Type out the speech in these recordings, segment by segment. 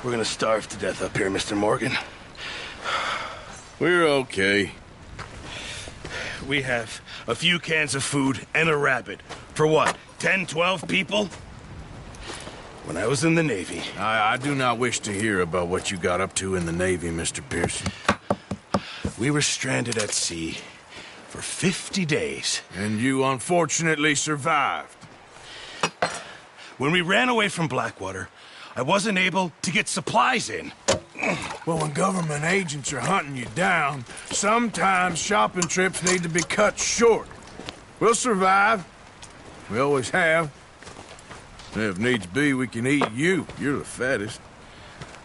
We're gonna starve to death up here, Mr. Morgan. We're okay. We have a few cans of food and a rabbit. For what, 10, 12 people? When I was in the Navy... I do not wish to hear about what you got up to in the Navy, Mr. Pearson. We were stranded at sea for 50 days. And you unfortunately survived. When we ran away from Blackwater, I wasn't able to get supplies in. Well, when government agents are hunting you down, sometimes shopping trips need to be cut short. We'll survive. We always have. And if needs be, we can eat you. You're the fattest.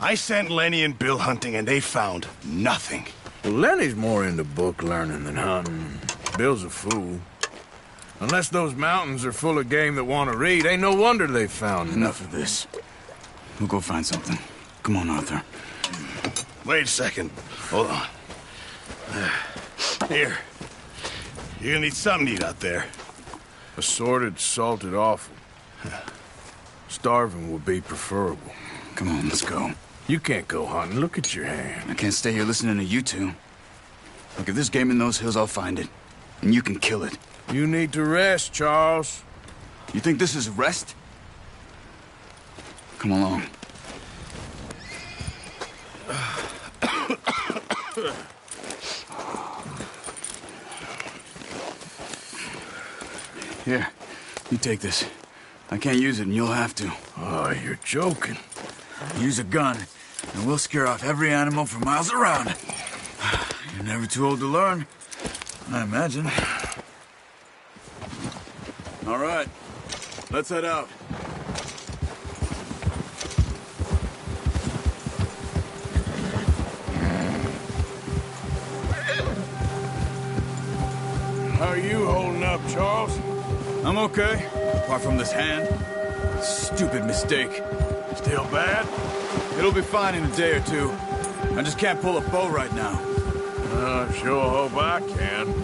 I sent Lenny and Bill hunting, and they found nothing. Well, Lenny's more into book learning than hunting. Bill's a fool. Unless those mountains are full of game that want to read, ain't no wonder they found Enough of this. We'll go find something. Come on, Arthur. Wait a second. Hold on. Here. You're gonna need something to eat out there. Assorted, salted offal. Starving would be preferable. Come on, let's go. You can't go hunting. Look at your hand. I can't stay here listening to you two. Look, if there's game in those hills, I'll find it. And you can kill it. You need to rest, Charles. You think this is rest? Come along. Here, you take this. I can't use it, and you'll have to. Oh, you're joking. Use a gun, and we'll scare off every animal for miles around. You're never too old to learn, I imagine. All right, let's head out. How are you holding up, Charles? I'm okay, apart from this hand. Stupid mistake. Still bad? It'll be fine in a day or two. I just can't pull a bow right now. I sure hope I can.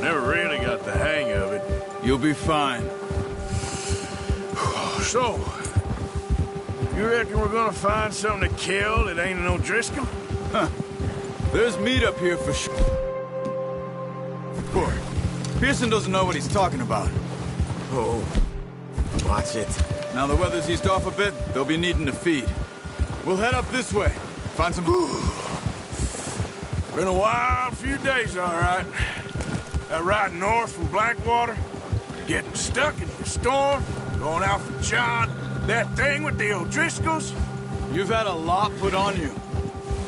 Never really got the hang of it. You'll be fine. So, you reckon we're gonna find something to kill that ain't no Driscoll? Huh. There's meat up here for sure. Poor. Pearson doesn't know what he's talking about. Oh, watch it. Now the weather's eased off a bit, they'll be needing to feed. We'll head up this way. Find some... Been a wild few days, all right. That ride north from Blackwater, getting stuck in the storm, going out for John, that thing with the O'Driscolls. You've had a lot put on you.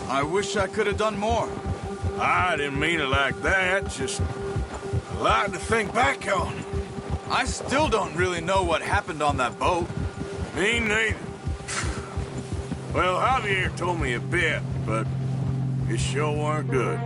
I wish I could have done more. I didn't mean it like that, just a lot to think back on. I still don't really know what happened on that boat. Me neither. Well, Javier told me a bit, but it sure weren't good.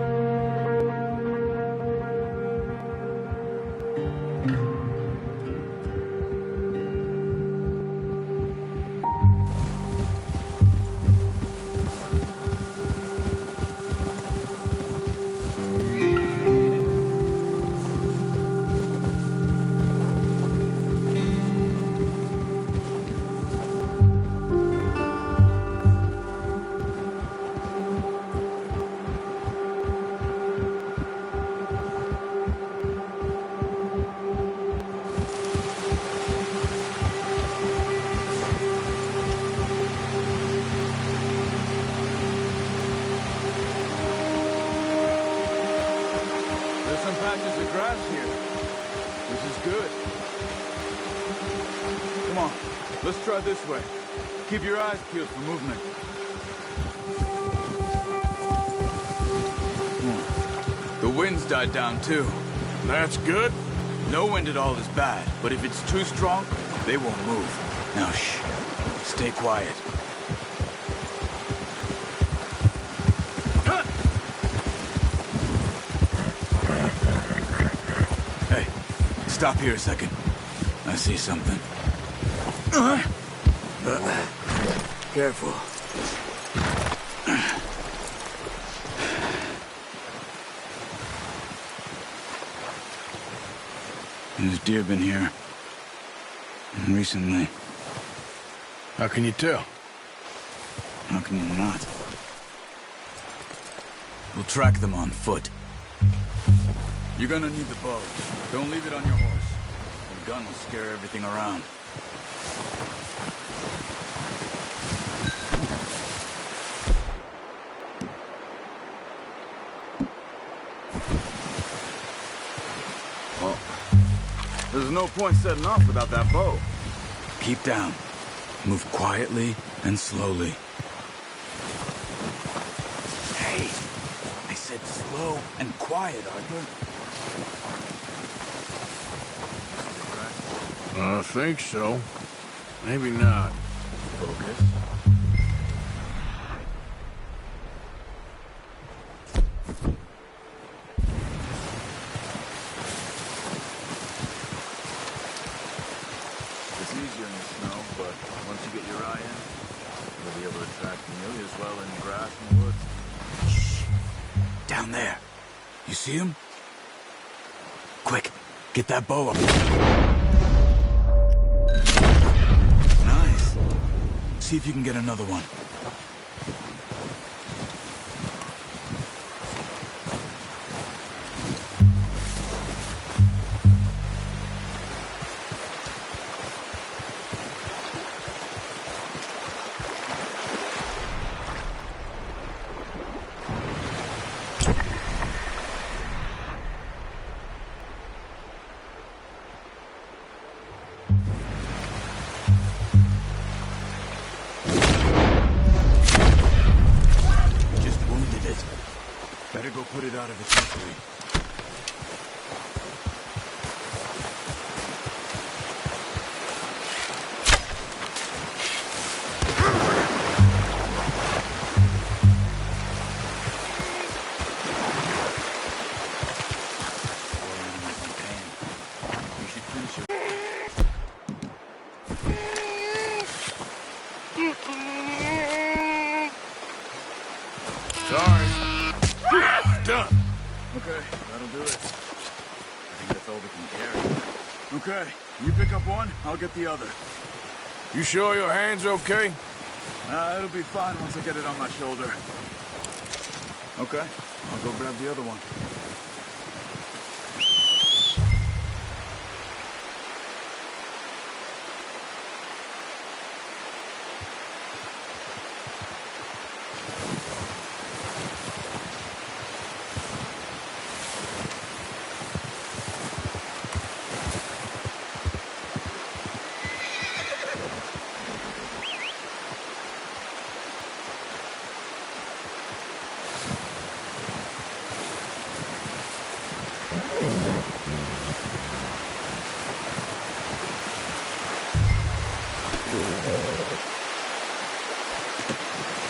Patches of grass here. This is good. Come on, let's try this way. Keep your eyes peeled for movement. The wind's died down too. That's good. No wind at all is bad, but if it's too strong, they won't move. Now shh, stay quiet. Stop here a second. I see something. Careful. There's deer been here. Recently. How can you tell? How can you not? We'll track them on foot. You're gonna need the bow. Don't leave it on your horse. The gun will scare everything around. Well, there's no point setting off without that bow. Keep down. Move quietly and slowly. Hey! I said slow and quiet, Arthur. I think so. Maybe not. Focus. It's easier in the snow, but once you get your eye in, you'll be able to track nearly as well in grass and woods. Shh! Down there. You see him? Quick, get that bow up. Nice. See if you can get another one. Better go put it out of its misery. You should finish it. Sorry. Done. Okay, that'll do it. I think that's all we can carry. Okay, you pick up one, I'll get the other. You sure your hand's okay? It'll be fine once I get it on my shoulder. Okay, I'll go grab the other one.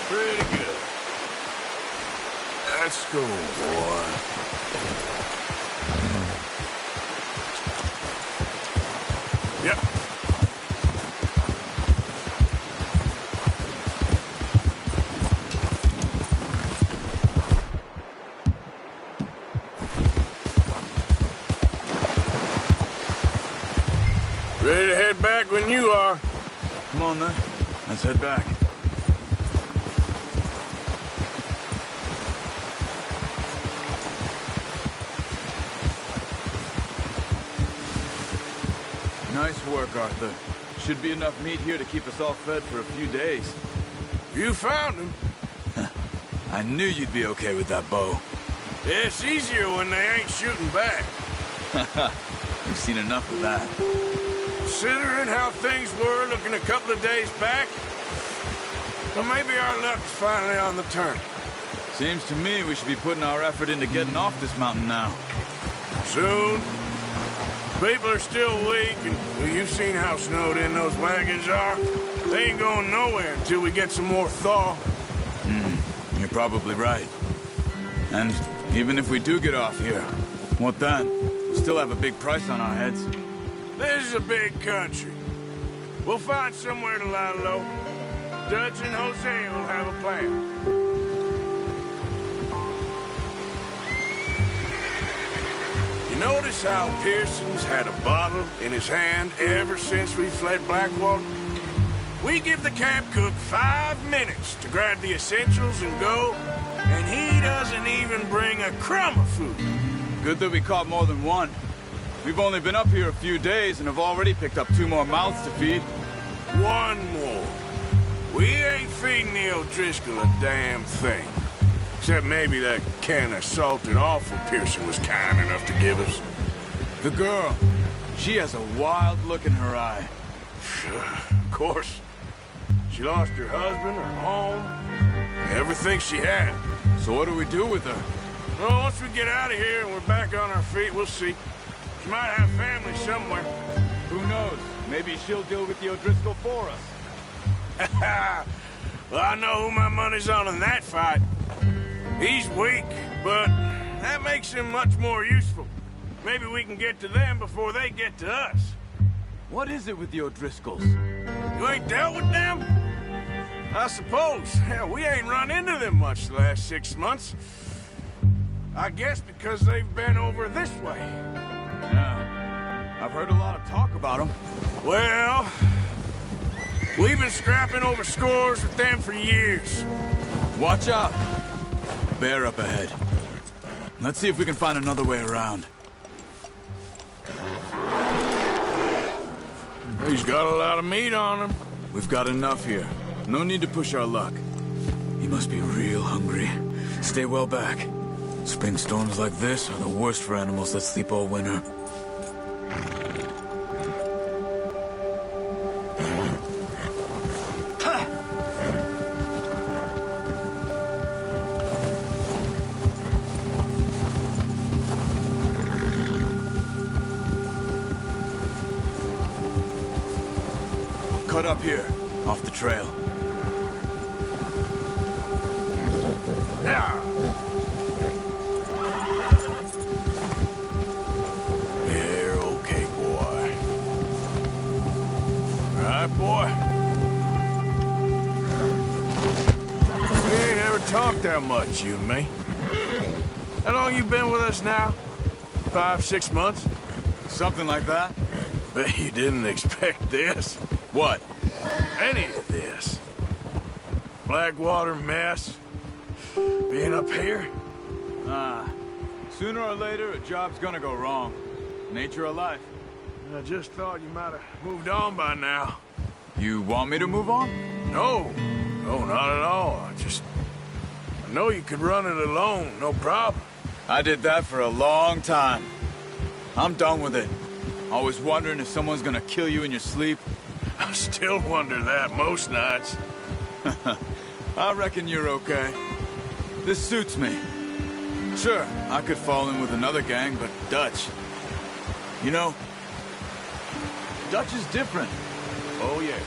Pretty good. Let's go, boy. Yep. Ready to head back when you are. Come on then. Let's head back. Nice work, Arthur. Should be enough meat here to keep us all fed for a few days. You found him. I knew you'd be okay with that bow. It's easier when they ain't shooting back. We've seen enough of that. Considering how things were looking a couple of days back, well, maybe our luck's finally on the turn. Seems to me we should be putting our effort into getting off this mountain now. Soon. People are still weak, and well, you've seen how snowed in those wagons are. They ain't going nowhere until we get some more thaw. You're probably right. And even if we do get off here, what then? We'll still have a big price on our heads. This is a big country. We'll find somewhere to lie low. Dutch and Hosea will have a plan. You notice how Pearson's had a bottle in his hand ever since we fled Blackwater? We give the camp cook 5 minutes to grab the essentials and go, and he doesn't even bring a crumb of food. Good that we caught more than one. We've only been up here a few days and have already picked up 2 more mouths to feed. One more. We ain't feeding the O'Driscoll a damn thing. Except maybe that can of salted offal Pearson was kind enough to give us. The girl, she has a wild look in her eye. Of course. She lost her husband, her home, everything she had. So what do we do with her? Well, once we get out of here and we're back on our feet, we'll see. She might have family somewhere. Who knows? Maybe she'll deal with the O'Driscoll for us. Well, I know who my money's on in that fight. He's weak, but that makes him much more useful. Maybe we can get to them before they get to us. What is it with the O'Driscolls? You ain't dealt with them? I suppose. Hell, we ain't run into them much the last 6 months. I guess because they've been over this way. Yeah. I've heard a lot of talk about them. Well, we've been scrapping over scores with them for years. Watch out! Bear up ahead. Let's see if we can find another way around. He's got a lot of meat on him. We've got enough here. No need to push our luck. He must be real hungry. Stay well back. Spring storms like this are the worst for animals that sleep all winter. Cut up here, off the trail. Yeah. You're okay, boy. Right, boy? We ain't ever talked that much, you and me. How long you been with us now? 5, 6 months? Something like that? Bet you didn't expect this. What? Any of this. Blackwater mess. Being up here. Sooner or later, a job's gonna go wrong. Nature of life. I just thought you might have moved on by now. You want me to move on? No. No, not at all. I know you could run it alone, no problem. I did that for a long time. I'm done with it. Always wondering if someone's gonna kill you in your sleep. I still wonder that most nights. I reckon you're okay. This suits me. Sure, I could fall in with another gang, but Dutch... You know, Dutch is different. Oh, yes.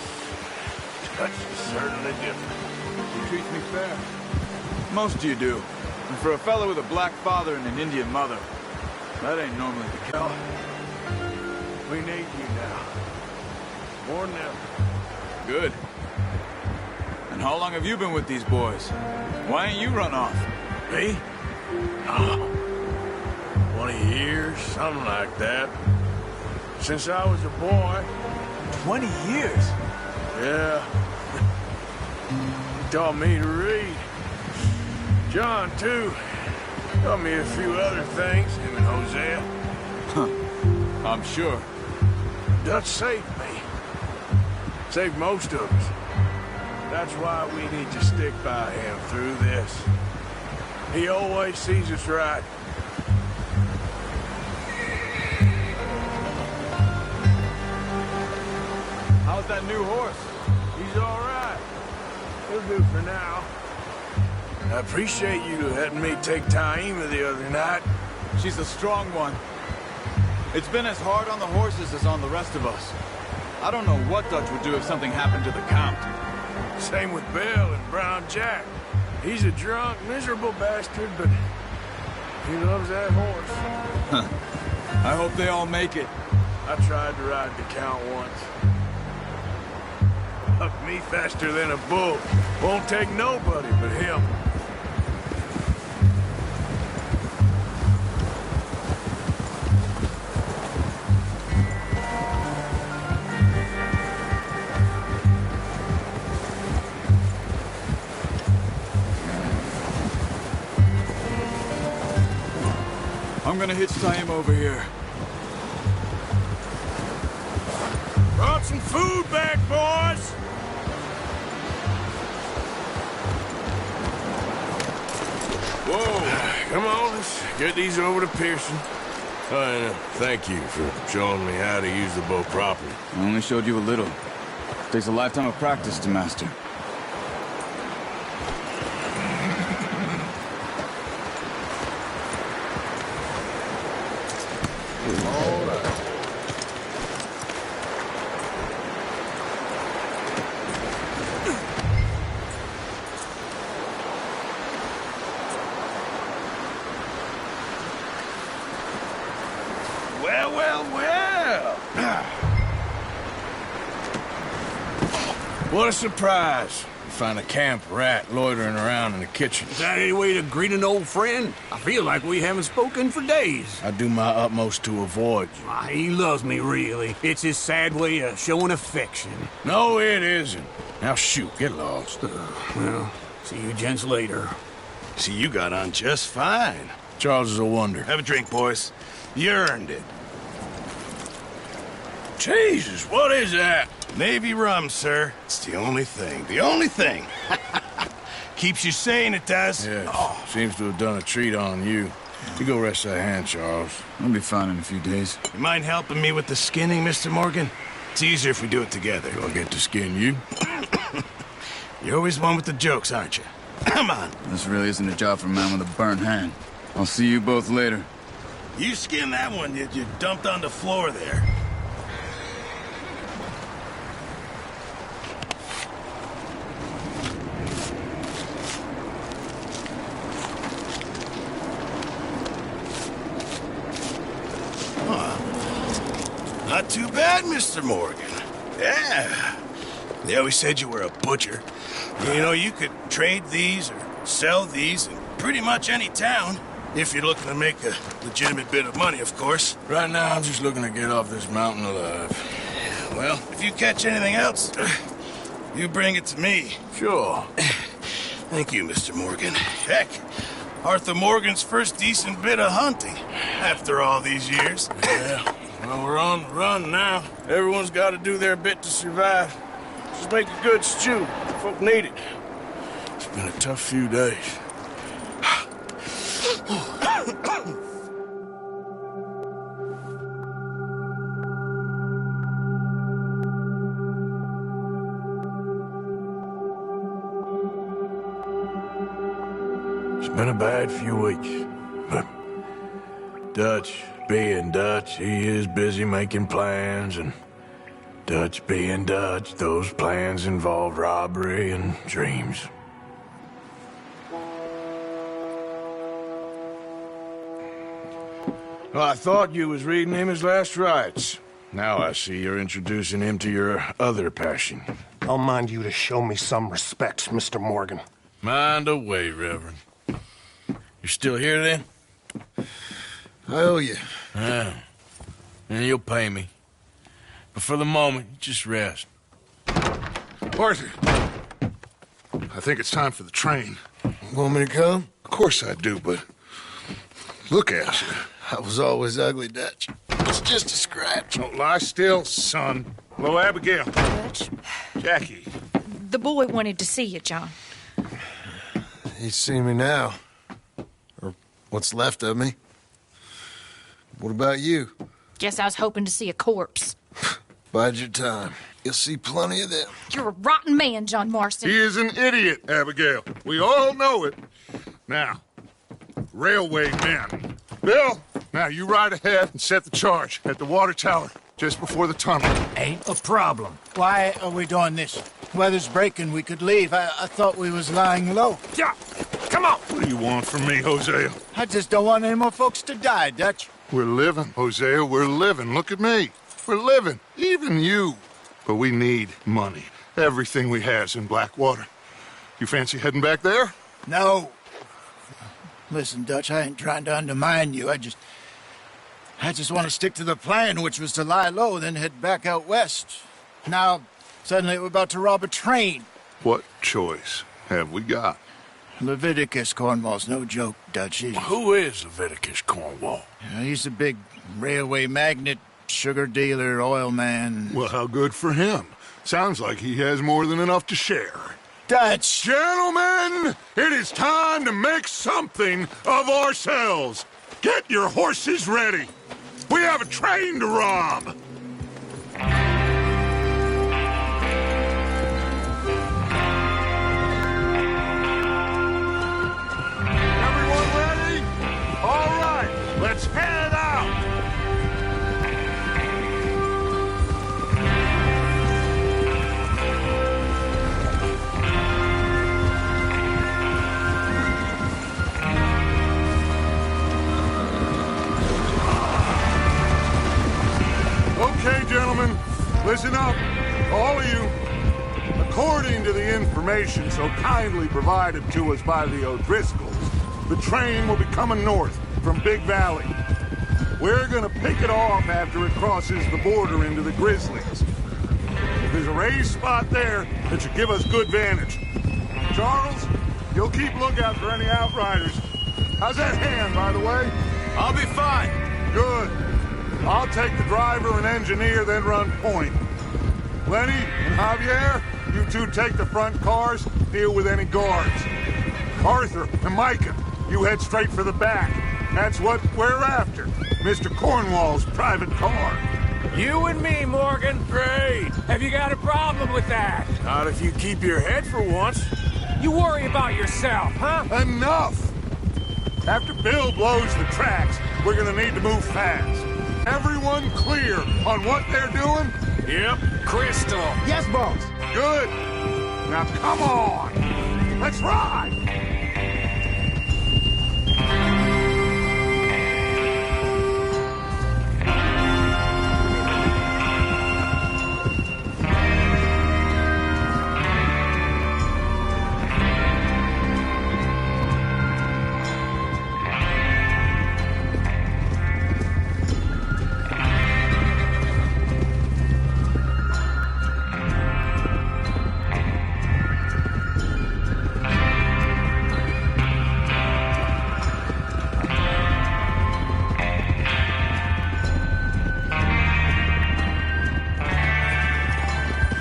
Dutch is certainly different. He treats me fair. Most of you do. And for a fellow with a black father and an Indian mother, that ain't normally the case. Well, we need you now. More than ever. Good. And how long have you been with these boys? Why ain't you run off? Me? Oh, 20 years, something like that. Since I was a boy. 20 years? Yeah. He taught me to read. John, too. Taught me a few other things, him and Hosea. I'm sure. Dutch saved me. Saved most of us. That's why we need to stick by him through this. He always sees us right. How's that new horse? He's all right. He'll do for now. I appreciate you letting me take Taima the other night. She's a strong one. It's been as hard on the horses as on the rest of us. I don't know what Dutch would do if something happened to the Count. Same with Bill and Brown Jack. He's a drunk, miserable bastard, but he loves that horse. I hope they all make it. I tried to ride the Count once. Hucked me faster than a bull. Won't take nobody but him. gonna hitch tie him over here. Brought some food back, boys! Whoa! Come on, let's get these over to Pearson. And thank you for showing me how to use the bow properly. I only showed you a little. Takes a lifetime of practice to master. Well, well, well. What a surprise. You find a camp rat loitering around in the kitchen. Is that any way to greet an old friend? I feel like we haven't spoken for days. I do my utmost to avoid you. He loves me, really. It's his sad way of showing affection. No, it isn't. Now shoot, get lost. Well, see you gents later. See, you got on just fine. Charles is a wonder. Have a drink, boys. You earned it. Jesus, what is that? Navy rum, sir. It's the only thing. The only thing. Keeps you sane, it does. Yes, seems to have done a treat on you. You go rest that hand, Charles. I'll be fine in a few days. You mind helping me with the skinning, Mr. Morgan? It's easier if we do it together. Do I get to skin you? You're always one with the jokes, aren't you? Come on. This really isn't a job for a man with a burnt hand. I'll see you both later. You skinned that one that you dumped on the floor there. Not too bad, Mr. Morgan. Yeah. They always said you were a butcher. You know, you could trade these or sell these in pretty much any town. If you're looking to make a legitimate bit of money, of course. Right now, I'm just looking to get off this mountain alive. Well, if you catch anything else, you bring it to me. Sure. Thank you, Mr. Morgan. Heck, Arthur Morgan's first decent bit of hunting after all these years. Yeah. Well, we're on the run now. Everyone's got to do their bit to survive. Just make a good stew. Folk need it. It's been a tough few days. It's been a bad few weeks, but Dutch being Dutch, he is busy making plans, and Dutch being Dutch, those plans involve robbery and dreams. Well, I thought you was reading him his last rites. Now I see you're introducing him to your other passion. I'll mind you to show me some respect, Mr. Morgan. Mind away, Reverend. You're still here, then? I owe you. Yeah. And you'll pay me. But for the moment, just rest. Arthur, I think it's time for the train. Want me to come? Of course I do, but look at you. I was always ugly, Dutch. It's just a scratch. Don't lie still, son. Hello, Abigail. Dutch, Jackie. the boy wanted to see you, John. He's seen me now. Or what's left of me. What about you? Guess I was hoping to see a corpse. Bide your time. You'll see plenty of them. You're a rotten man, John Marston. He is an idiot, Abigail. We all know it. Now, railway men. Bill, now you ride ahead and set the charge at the water tower just before the tunnel. Ain't a problem. Why are we doing this? Weather's breaking. We could leave. I thought we was lying low. Yeah, come on. What do you want from me, Hosea? I just don't want any more folks to die, Dutch. We're living, Hosea. We're living. Look at me. We're living. Even you. But we need money. Everything we has in Blackwater. You fancy heading back there? No. Listen, Dutch, I ain't trying to undermine you. I just want to stick to the plan, which was to lie low, then head back out west. Now, suddenly we're about to rob a train. What choice have we got? Leviticus Cornwall's no joke, Dutch. Who is Leviticus Cornwall? He's a big railway magnate, sugar dealer, oil man. Well, how good for him. Sounds like he has more than enough to share. Dutch! Gentlemen, it is time to make something of ourselves. Get your horses ready. We have a train to rob. Everyone ready? All right, let's head out. Okay, gentlemen, listen up, all of you. According to the information so kindly provided to us by the O'Driscolls, the train will be coming north from Big Valley. We're gonna pick it off after it crosses the border into the Grizzlies. There's a raised spot there that should give us good vantage. Charles, you'll keep lookout for any outriders. How's that hand, by the way? I'll be fine. Good. I'll take the driver and engineer, then run point. Lenny and Javier, you two take the front cars, deal with any guards. Arthur and Micah, you head straight for the back. That's what we're after. Mr. Cornwall's private car. You and me, Morgan. Great. Have you got a problem with that? Not if you keep your head for once. You worry about yourself, huh? Enough! After Bill blows the tracks, we're gonna need to move fast. Everyone clear on what they're doing? Yep. Crystal. Yes, boss. Good. Now come on. Let's ride.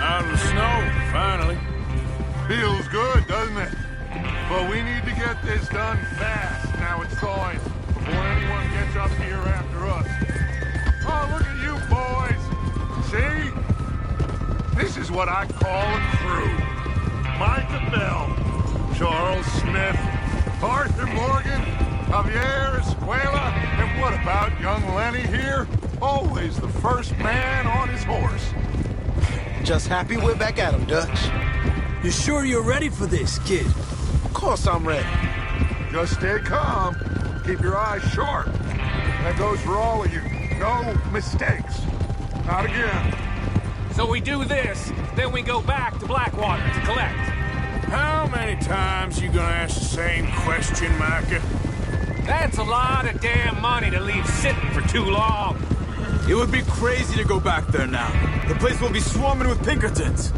Out of the snow, finally. Feels good, doesn't it? But we need to get this done fast. Now it's thawing before anyone gets up here after us. Oh, look at you boys. See? This is what I call a crew. Micah Bell, Charles Smith, Arthur Morgan, Javier Escuela, and what about young Lenny here? Always the first man on his horse. Just happy we're back at him, Dutch. You sure you're ready for this, kid? Of course I'm ready. Just stay calm. Keep your eyes sharp. That goes for all of you. No mistakes. Not again. So we do this, then we go back to Blackwater to collect. How many times you gonna ask the same question, Micah? That's a lot of damn money to leave sitting for too long. It would be crazy to go back there now. The place will be swarming with Pinkertons.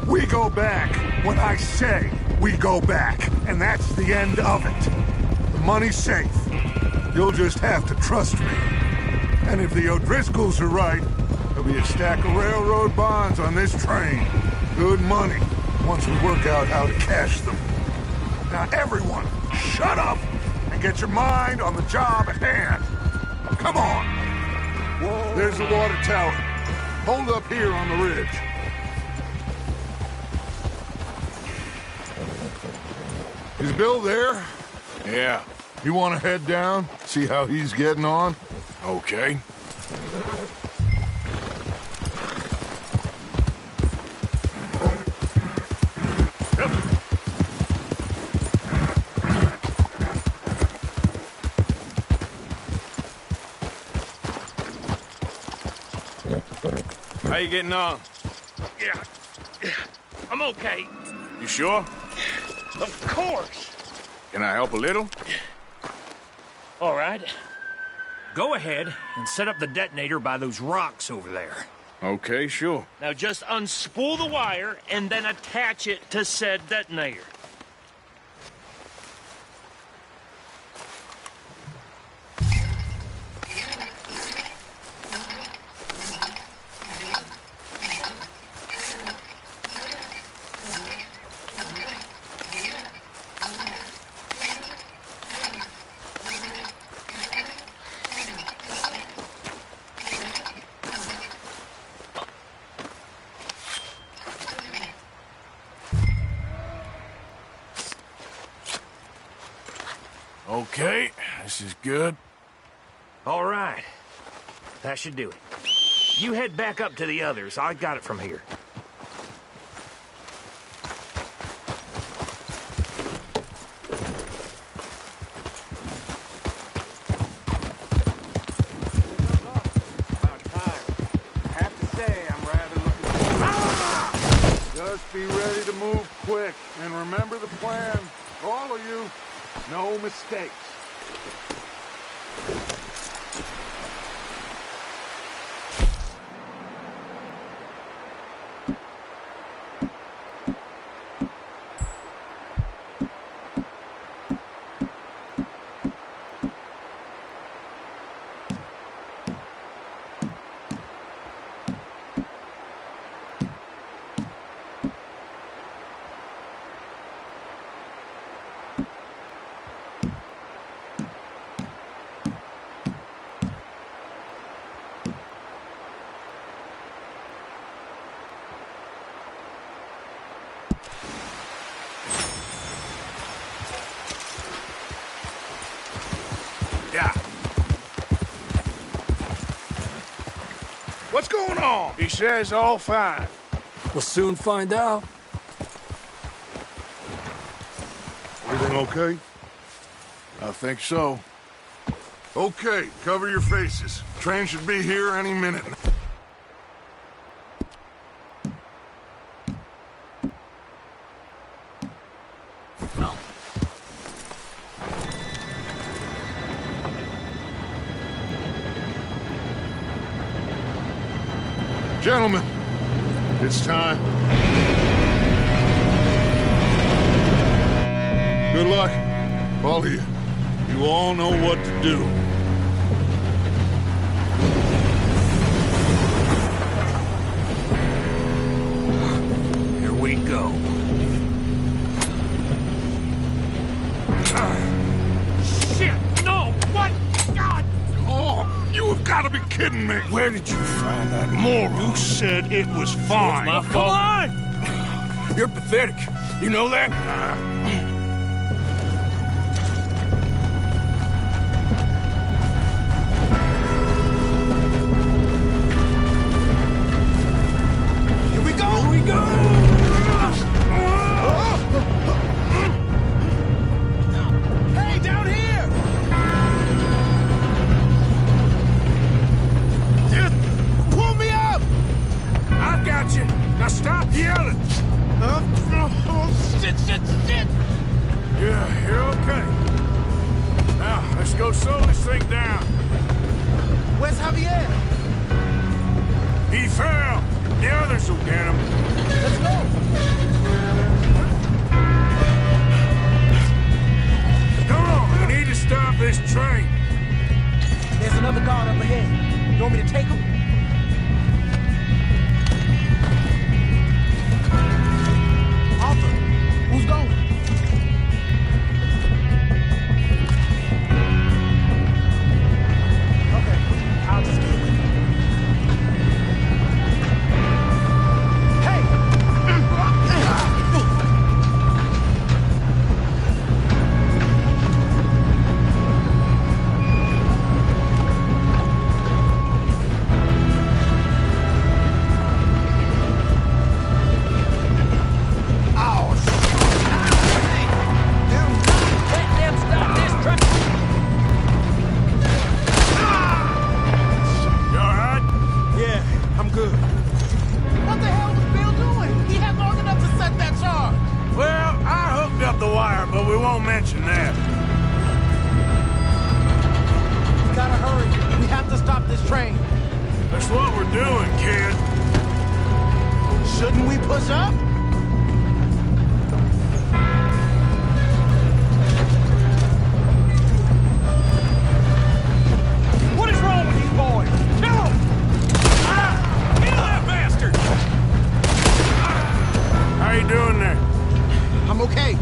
We go back when I say we go back, and that's the end of it. The money's safe. You'll just have to trust me. And if the O'Driscolls are right, there'll be a stack of railroad bonds on this train. Good money, once we work out how to cash them. Now everyone, shut up and get your mind on the job at hand. Come on. There's the water tower. Hold up here on the ridge. Is Bill there? Yeah. You want to head down, see how he's getting on? Okay. How you getting on? Yeah, I'm okay. You sure? Of course. Can I help a little? All right. Go ahead and set up the detonator by those rocks over there. Okay, sure. Now just unspool the wire and then attach it to said detonator. Okay, this is good. All right. That should do it. You head back up to the others. I got it from here. Just be ready to move quick, and remember the plan. All of you, no mistakes. Yeah. What's going on? He says all fine. We'll soon find out. Everything okay? I think so. Okay, cover your faces. Train should be here any minute. Gentlemen, it's time. Good luck, all of you. You all know what to do. Here we go. Shit! No! What? God! Oh, you have got to be kidding me. Where did you find that moron? You said it was fine. My fault. Come on! You're pathetic. You know that? Here we go! Here we go! Hey, down here! Just pull me up! I got you. Now stop yelling. Oh, shit, shit, shit! Yeah, you're okay. Now, let's go slow this thing down. Where's Javier? He fell. The others will get him. Let's go! Come on, we need to stop this train. There's another guard up ahead. You want me to take him? Arthur, who's going? Okay, I'll just get with you. Hey! Let them stop this truck! You all right? Yeah, I'm good. What the hell was Bill doing? He had long enough to set that charge. Well, I hooked up the wire, but we won't mention that. We gotta hurry. We have to stop this train. That's what we're doing, kid. Shouldn't we push up? What is wrong with these boys? Kill them! Kill that bastard! How you doing there? I'm okay.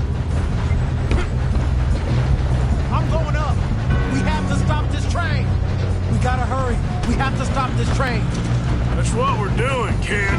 I'm going up. We have to stop this train. We gotta hurry. We have to stop this train. That's what we're doing, kid.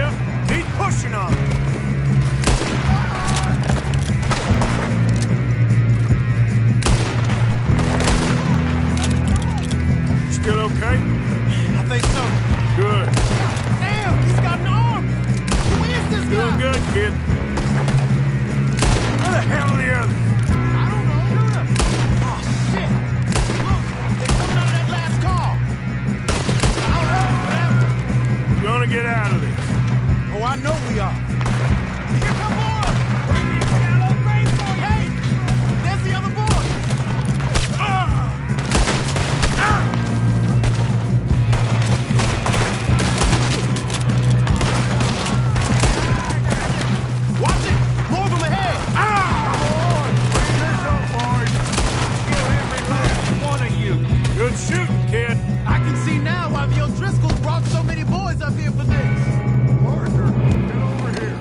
Yeah, keep pushing on it. Still okay? I think so. Good. Damn, he's got an arm. Who is this Still guy? good, kid. Where the hell are the others? I don't know. Oh, shit. Look, they're coming out of that last car. I don't know. We're gonna get out of this. Oh, I know we are. Here come more. Shallow grave for you. Hey, there's the other boy. Watch it. More of them ahead. Good shooting, kid. I can see now why the O'Driscolls brought so many boys up here for this. Parker, get over here.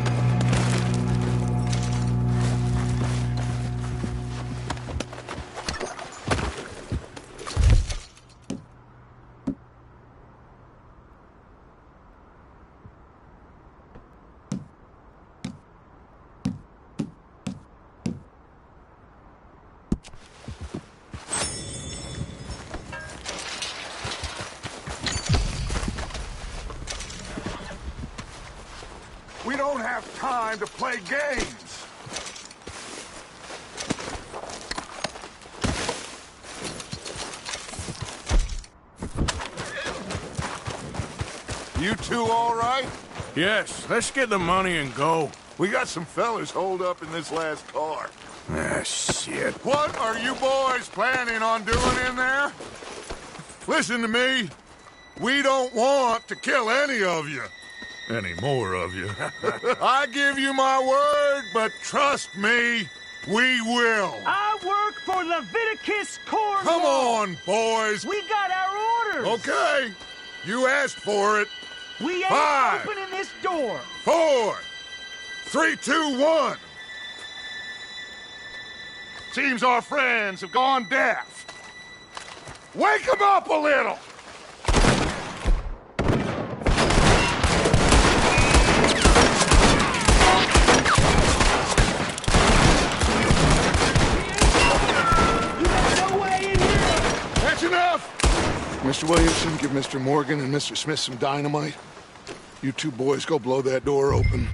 We don't have time to play games. You two all right? Yes, let's get the money and go. We got some fellas holed up in this last car. Ah, shit. What are you boys planning on doing in there? Listen to me. We don't want to kill any of you. Any more of you. I give you my word, but trust me, we will. I work for Leviticus Cornwall. Come on, boys. We got our orders. Okay. You asked for it. We ain't 5, opening this door. 4, 3, 2, 1. Seems our friends have gone deaf. Wake them up a little. That's enough! Mr. Williamson, give Mr. Morgan and Mr. Smith some dynamite. You two boys go blow that door open.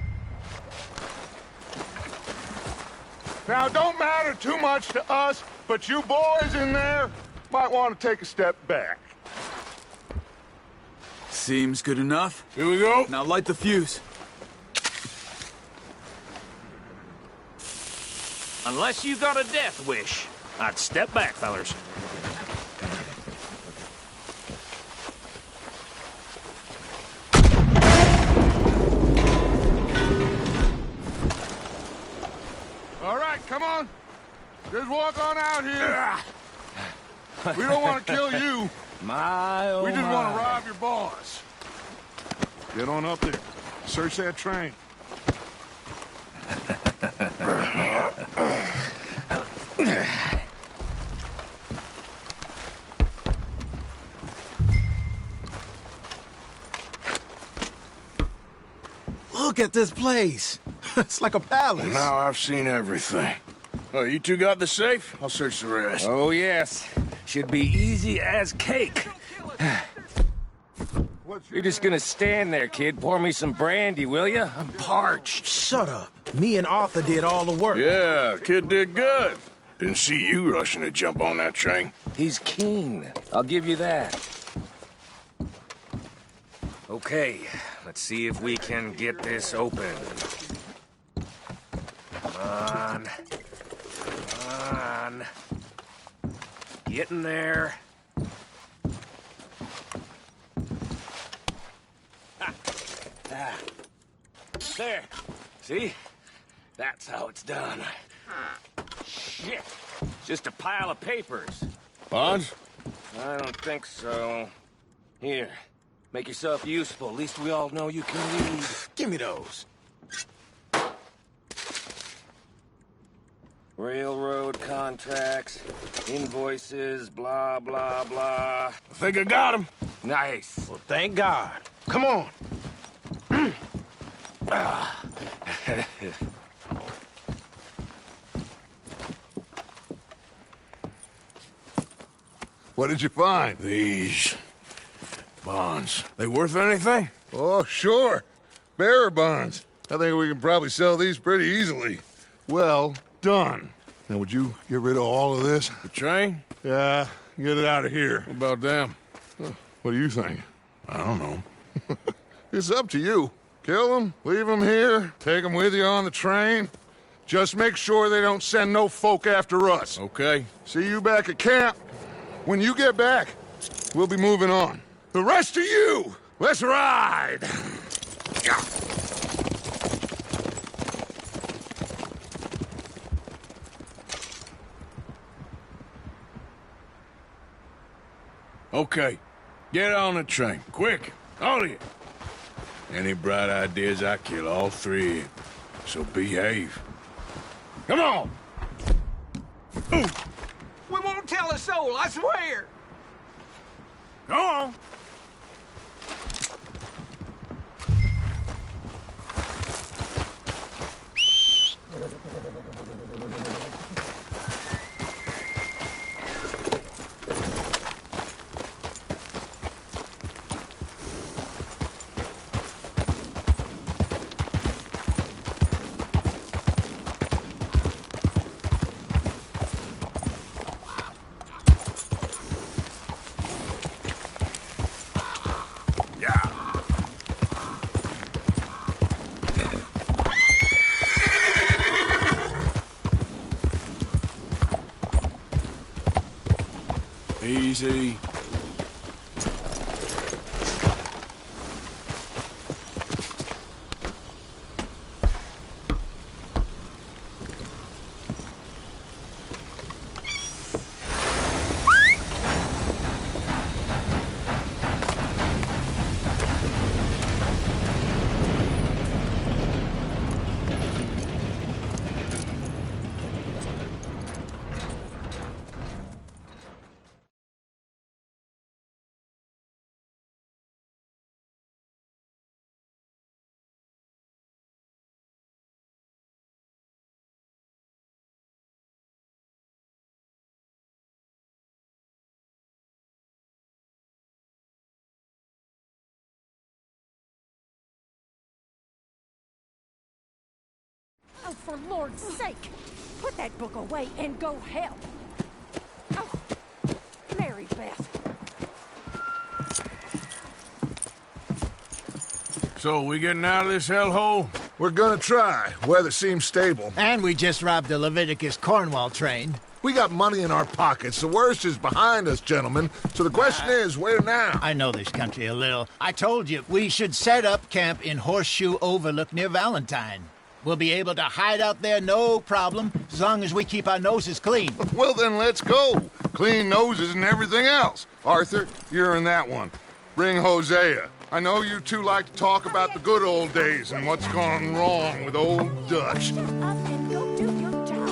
Now, don't matter too much to us, but you boys in there might want to take a step back. Seems good enough. Here we go. Now light the fuse. Unless you got a death wish, I'd step back, fellers. All right, come on. Just walk on out here. We don't want to kill you. My, oh We just my. want to rob your boss. Get on up there. Search that train. Look at this place. It's like a palace. Now I've seen everything. Oh, you two got the safe? I'll search the rest. Oh, yes. Should be easy as cake. You're just gonna stand there, kid. Pour me some brandy, will you? I'm parched. Shut up. Me and Arthur did all the work. Yeah, kid did good. Didn't see you rushing to jump on that train. He's keen. I'll give you that. Okay, let's see if we can get this open. Come on. Come on. Getting there. Ah. There. See? That's how it's done. Shit. Just a pile of papers. Bonds? I don't think so. Here. Make yourself useful. At least we all know you can read. Give me those. Railroad contracts, invoices, blah, blah, blah. I think I got him. Nice. Well, thank God. Come on. What did you find? These bonds. They worth anything? Oh, sure. Bearer bonds. I think we can probably sell these pretty easily. Well done. Now, would you get rid of all of this? The train? Yeah, get it out of here. What about them? What do you think? I don't know. It's up to you. Kill them, leave them here, take them with you on the train. Just make sure they don't send no folk after us. Okay. See you back at camp. When you get back, we'll be moving on. The rest of you, let's ride! Yeah. Okay. Get on the train. Quick. All of you. Any bright ideas, I kill all three of you. So behave. Come on! We won't tell a soul, I swear. Go on! Easy. Oh, for Lord's sake! Put that book away and go help! Oh, Mary Beth. So, we getting out of this hellhole? We're gonna try. Weather seems stable. And we just robbed the Leviticus Cornwall train. We got money in our pockets. The worst is behind us, gentlemen. So the question is, where now? I know this country a little. I told you, we should set up camp in Horseshoe Overlook near Valentine. We'll be able to hide out there no problem, as long as we keep our noses clean. Well, then let's go. Clean noses and everything else. Arthur, you're in that one. Bring Hosea. I know you two like to talk about the good old days and what's gone wrong with old Dutch. Shut up and go do your job.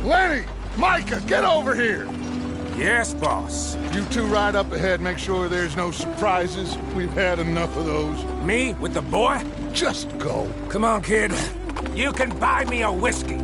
Lenny! Micah, get over here! Yes, boss. You two ride up ahead, make sure there's no surprises. We've had enough of those. Me with the boy? Just go. Come on, kid. You can buy me a whiskey.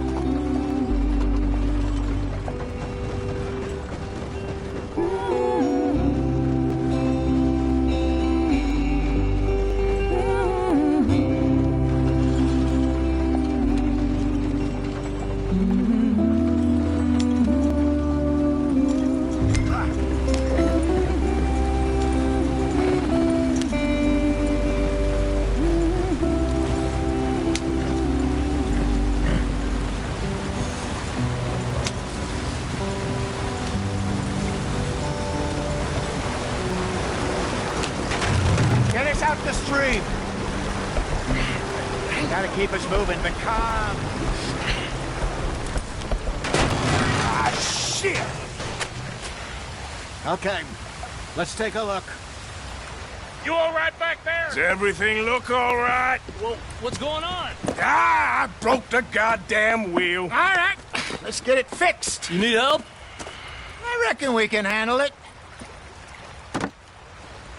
Gotta keep us moving, but calm. Ah, shit! Okay, let's take a look. You all right back there? Does everything look all right? Well, what's going on? Ah, I broke the goddamn wheel. All right, let's get it fixed. You need help? I reckon we can handle it.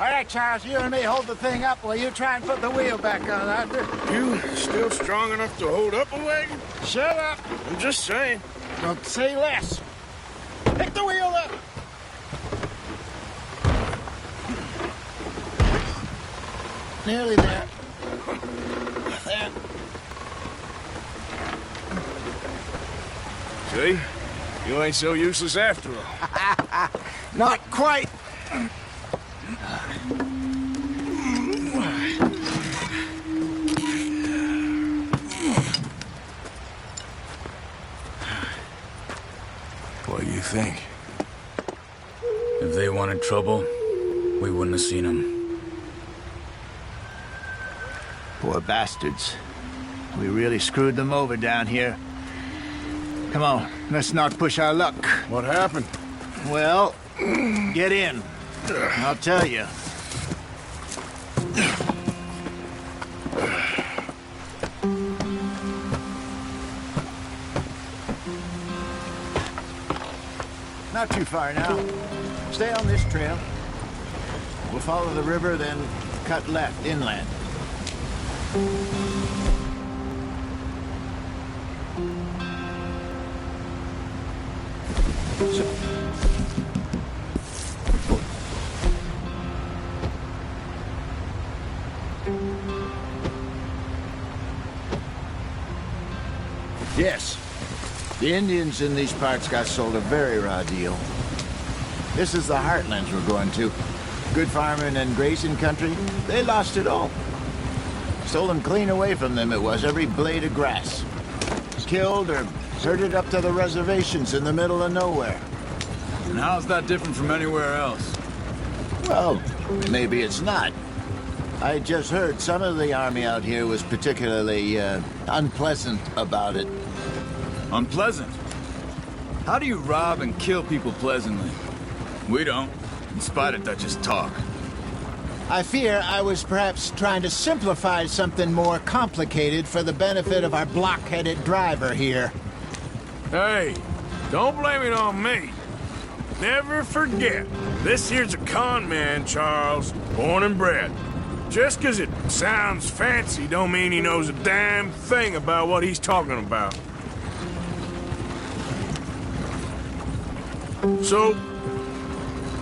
All right, Charles, you and me hold the thing up while you try and put the wheel back on, Arthur. You still strong enough to hold up a wagon? Shut up. I'm just saying. Don't say less. Pick the wheel up. Nearly there. There. See? You ain't so useless after all. Not quite. What do you think? If they wanted trouble, we wouldn't have seen them. Poor bastards. We really screwed them over down here. Come on, let's not push our luck. What happened? Well, get in. I'll tell you. Not too far now. Stay on this trail. We'll follow the river, then cut left inland. Yes. The Indians in these parts got sold a very raw deal. This is the heartlands we're going to. Good farming and grazing country. They lost it all. Stolen clean away from them it was, every blade of grass. Killed or herded up to the reservations in the middle of nowhere. And how's that different from anywhere else? Well, maybe it's not. I just heard some of the army out here was particularly unpleasant about it. Unpleasant? How do you rob and kill people pleasantly? We don't, in spite of Dutch's talk. I fear I was perhaps trying to simplify something more complicated for the benefit of our block-headed driver here. Hey, don't blame it on me. Never forget, this here's a con man, Charles, born and bred. Just 'cause it sounds fancy don't mean he knows a damn thing about what he's talking about. So,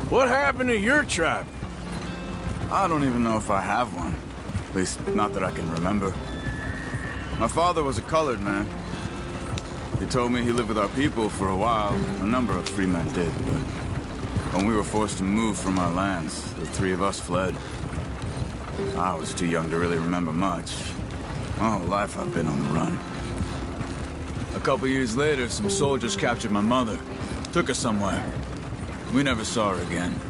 what happened to your tribe? I don't even know if I have one. At least, not that I can remember. My father was a colored man. He told me he lived with our people for a while. A number of free men did, but when we were forced to move from our lands, the three of us fled. I was too young to really remember much. My whole life I've been on the run. A couple years later, some soldiers captured my mother. Took her somewhere. We never saw her again.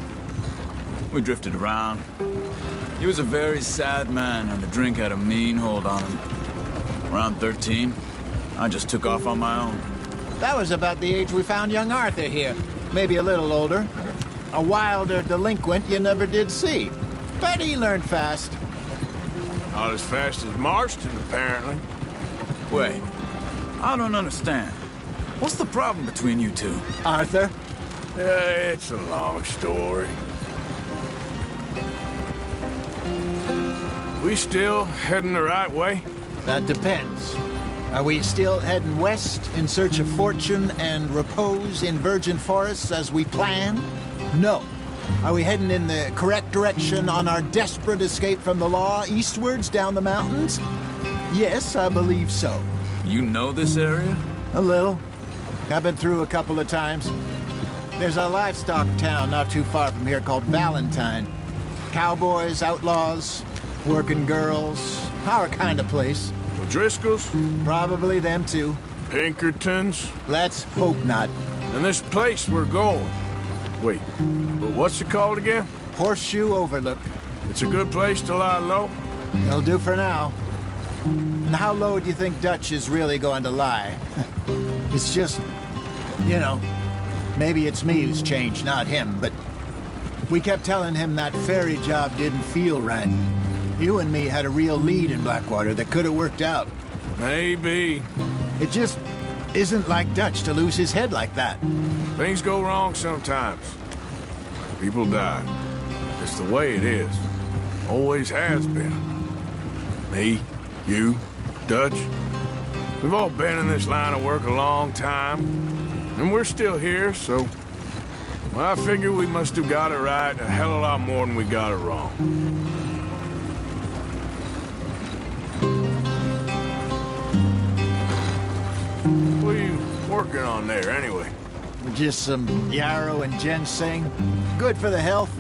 We drifted around. He was a very sad man, and the drink had a mean hold on him. Around 13, I just took off on my own. That was about the age we found young Arthur here. Maybe a little older. A wilder delinquent you never did see. But he learned fast. Not as fast as Marston, apparently. Wait, I don't understand. What's the problem between you two? Arthur? It's a long story. We still heading the right way? That depends. Are we still heading west in search of fortune and repose in virgin forests as we planned? No. Are we heading in the correct direction on our desperate escape from the law eastwards down the mountains? Yes, I believe so. You know this area? A little. I've been through a couple of times. There's a livestock town not too far from here called Valentine. Cowboys, outlaws, working girls, our kind of place. O'Driscoll's? Probably them too. Pinkertons? Let's hope not. And this place we're going. Wait, but what's it called again? Horseshoe Overlook. It's a good place to lie low? It'll do for now. And how low do you think Dutch is really going to lie? It's just, you know, maybe it's me who's changed, not him, but we kept telling him that ferry job didn't feel right. You and me had a real lead in Blackwater that could have worked out. Maybe. It just isn't like Dutch to lose his head like that. Things go wrong sometimes. People die. It's the way it is. Always has been. Me, you, Dutch. We've all been in this line of work a long time. And we're still here, so... Well, I figure we must have got it right a hell of a lot more than we got it wrong. What are you working on there, anyway? Just some yarrow and ginseng. Good for the health.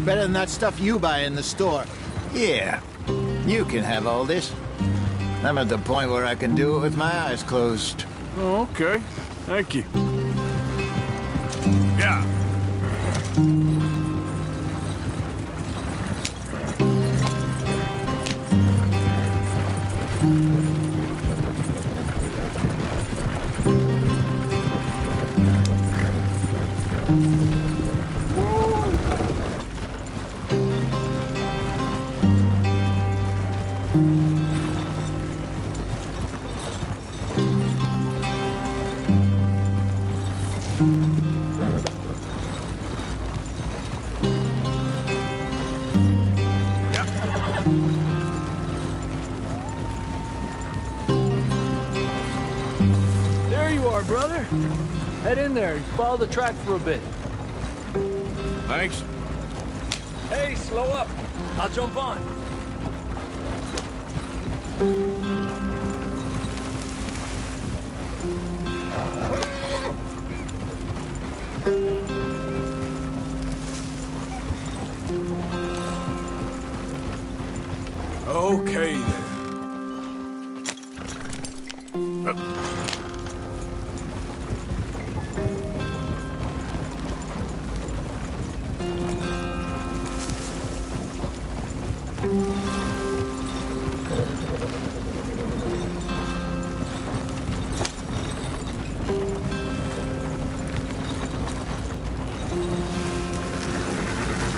Better than that stuff you buy in the store. Yeah, you can have all this. I'm at the point where I can do it with my eyes closed. Oh, okay. Thank you. Yeah. Brother, head in there and follow the track for a bit. Thanks. Hey, slow up. I'll jump on. Okay, then.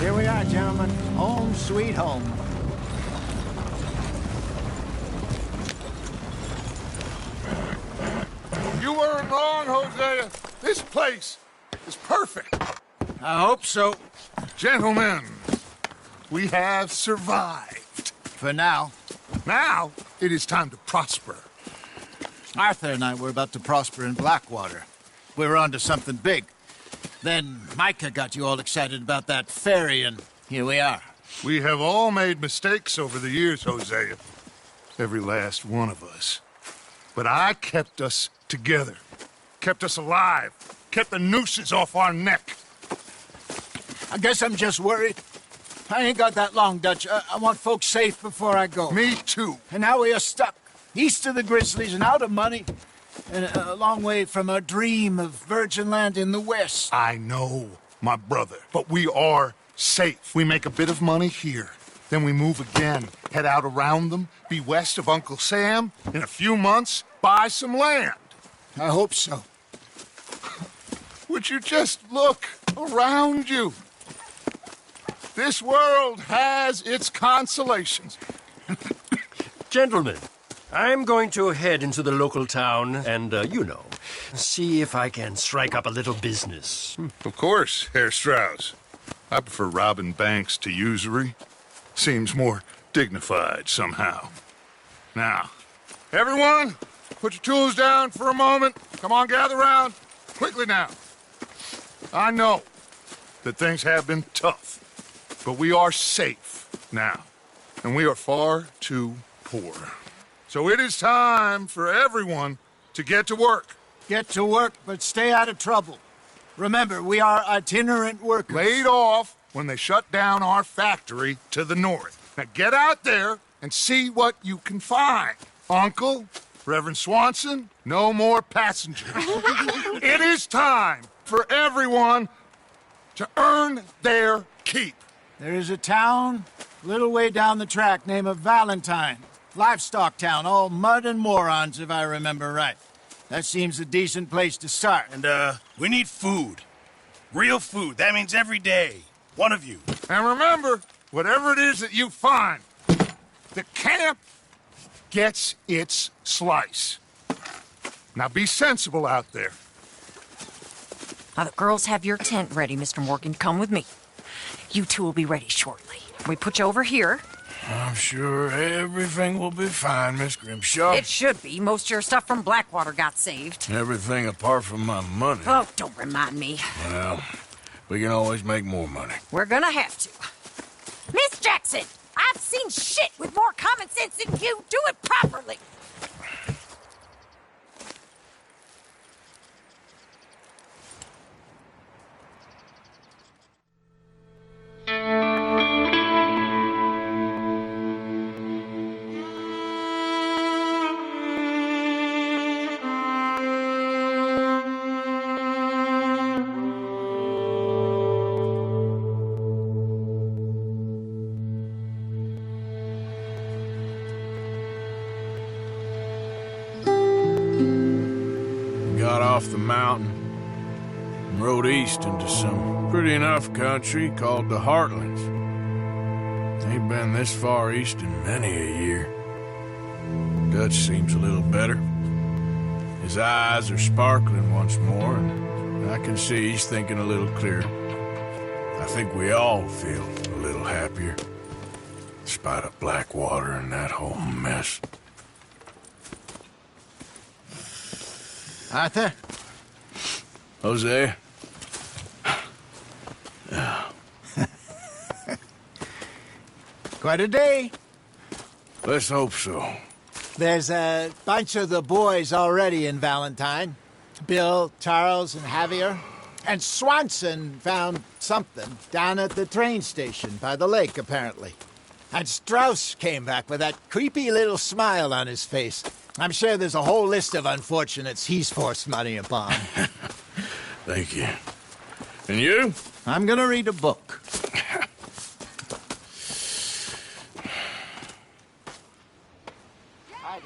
Here we are, gentlemen. Home sweet home. You weren't wrong, Hosea. This place is perfect. I hope so. Gentlemen, we have survived. For now. Now, it is time to prosper. Arthur and I were about to prosper in Blackwater. We were onto something big. Then Micah got you all excited about that ferry, and here we are. We have all made mistakes over the years, Hosea. Every last one of us. But I kept us together. Kept us alive. Kept the nooses off our neck. I guess I'm just worried. I ain't got that long, Dutch. I want folks safe before I go. Me too. And now we are stuck. East of the Grizzlies and out of money. And a long way from our dream of virgin land in the west. I know, my brother. But we are safe. We make a bit of money here. Then we move again. Head out around them. Be west of Uncle Sam. In a few months, buy some land. I hope so. Would you just look around you? This world has its consolations. Gentlemen, I'm going to head into the local town and, see if I can strike up a little business. Of course, Herr Strauss. I prefer robbing banks to usury. Seems more dignified somehow. Now, everyone, put your tools down for a moment. Come on, gather round. Quickly now. I know that things have been tough, but we are safe now, and we are far too poor. So it is time for everyone to get to work. Get to work, but stay out of trouble. Remember, we are itinerant workers. Laid off when they shut down our factory to the north. Now get out there and see what you can find. Uncle, Reverend Swanson, no more passengers. It is time for everyone to earn their keep. There is a town a little way down the track named Valentine. Livestock town, all mud and morons, if I remember right. That seems a decent place to start. And, we need food. Real food. That means every day. One of you. And remember, whatever it is that you find, the camp gets its slice. Now be sensible out there. Now, the girls have your tent ready, Mr. Morgan. Come with me. You two will be ready shortly. We put you over here. I'm sure everything will be fine, Miss Grimshaw. It should be. Most of your stuff from Blackwater got saved. Everything apart from my money. Oh, don't remind me. Well, we can always make more money. We're gonna have to. Miss Jackson, I've seen shit with more common sense than you. Do it properly. Got off the mountain and rode east into some pretty enough country called the Heartlands. Ain't been this far east in many a year. Dutch seems a little better. His eyes are sparkling once more, and I can see he's thinking a little clearer. I think we all feel a little happier, despite of Blackwater and that whole mess. Arthur? Jose? Quite a day. Let's hope so. There's a bunch of the boys already in Valentine. Bill, Charles, and Javier. And Swanson found something down at the train station by the lake, apparently. And Strauss came back with that creepy little smile on his face. I'm sure there's a whole list of unfortunates he's forced money upon. Thank you. And you? I'm gonna read a book. Hi, Dutch.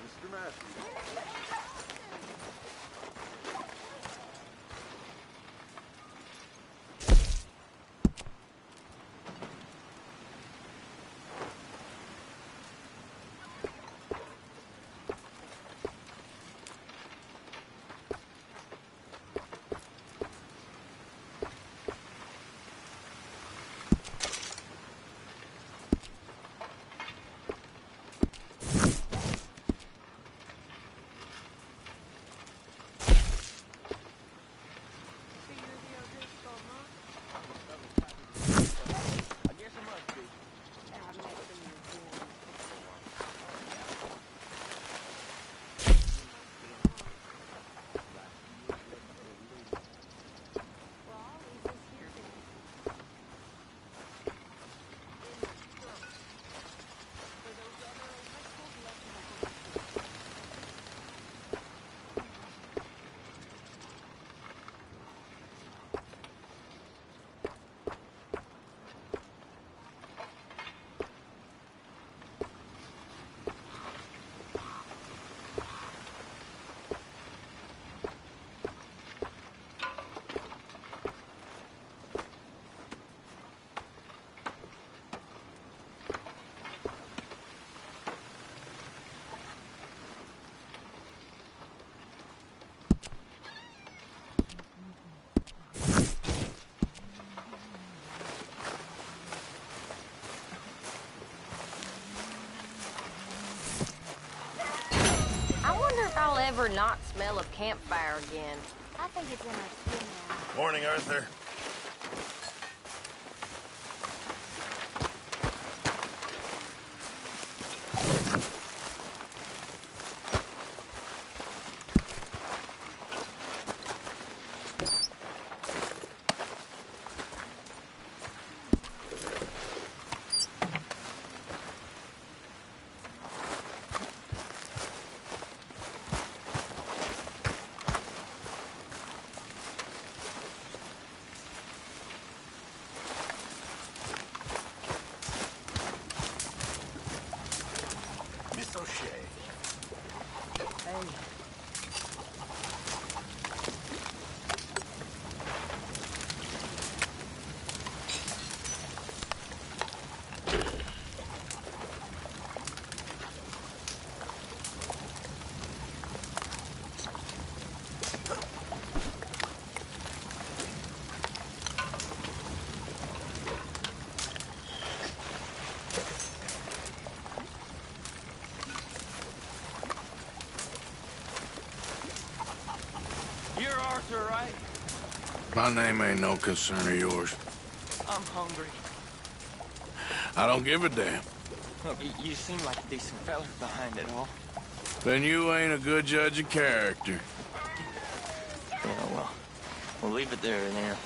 Mr. Matthews. I'll ever not smell a campfire again. I think it's in our skin now. Morning, Arthur. You're Arthur, right? My name ain't no concern of yours. I'm hungry. I don't give a damn. Look, you seem like a decent fella behind it all. Then you ain't a good judge of character. Yeah, well, we'll leave it there then.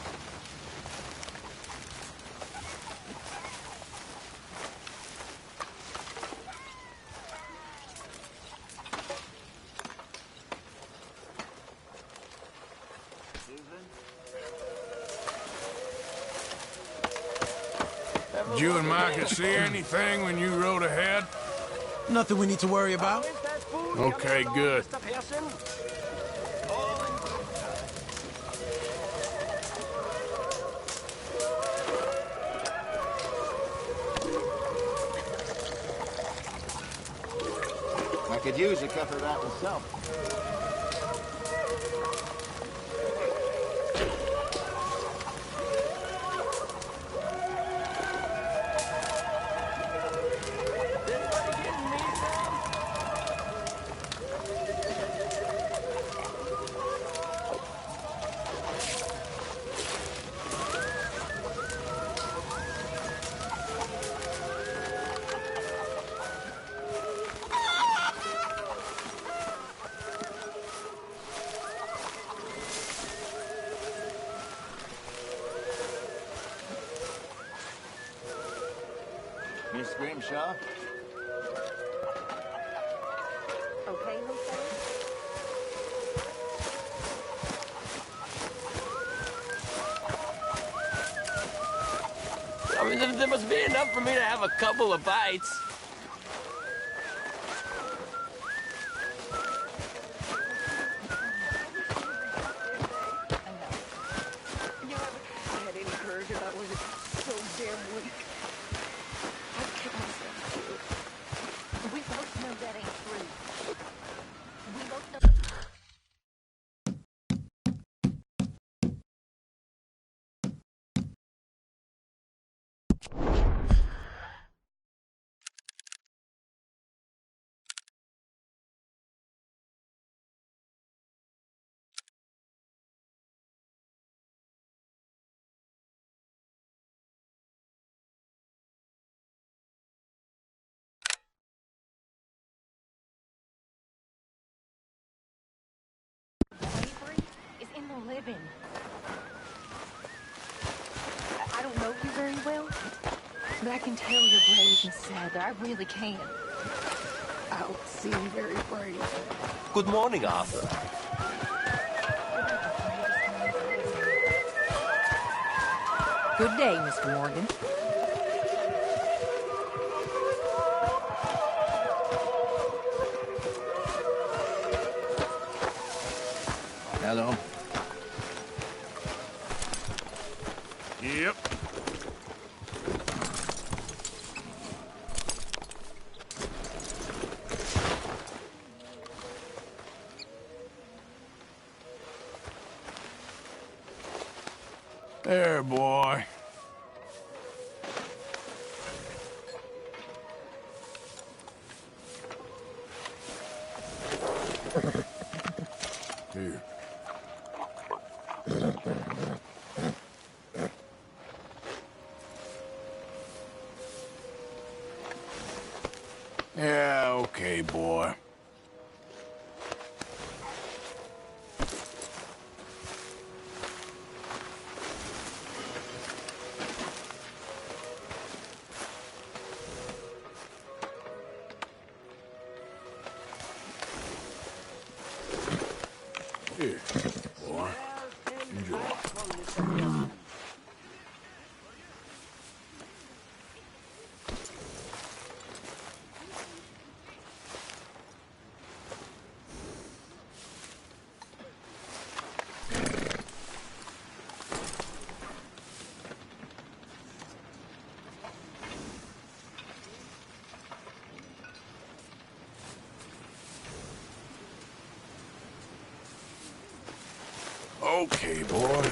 Did you and Micah see anything when you rode ahead? Nothing we need to worry about. Okay, good. I could use a cup of that myself. Miss Grimshaw? Okay, Jose? I mean, there must be enough for me to have a couple of bites. You haven't had any courage and I was so damn weak. I'd kill myself too. We both know that ain't true. We both know... Bravery is in the living. I don't know you very well, but I can tell you're brave and sad. I really can. I don't seem very brave. Good morning, Arthur. Good day, Mr. Morgan. Hello. Yep. There, boy. Here. Yeah, okay, boy. Here, boy. Enjoy. Okay, boy.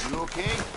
You okay?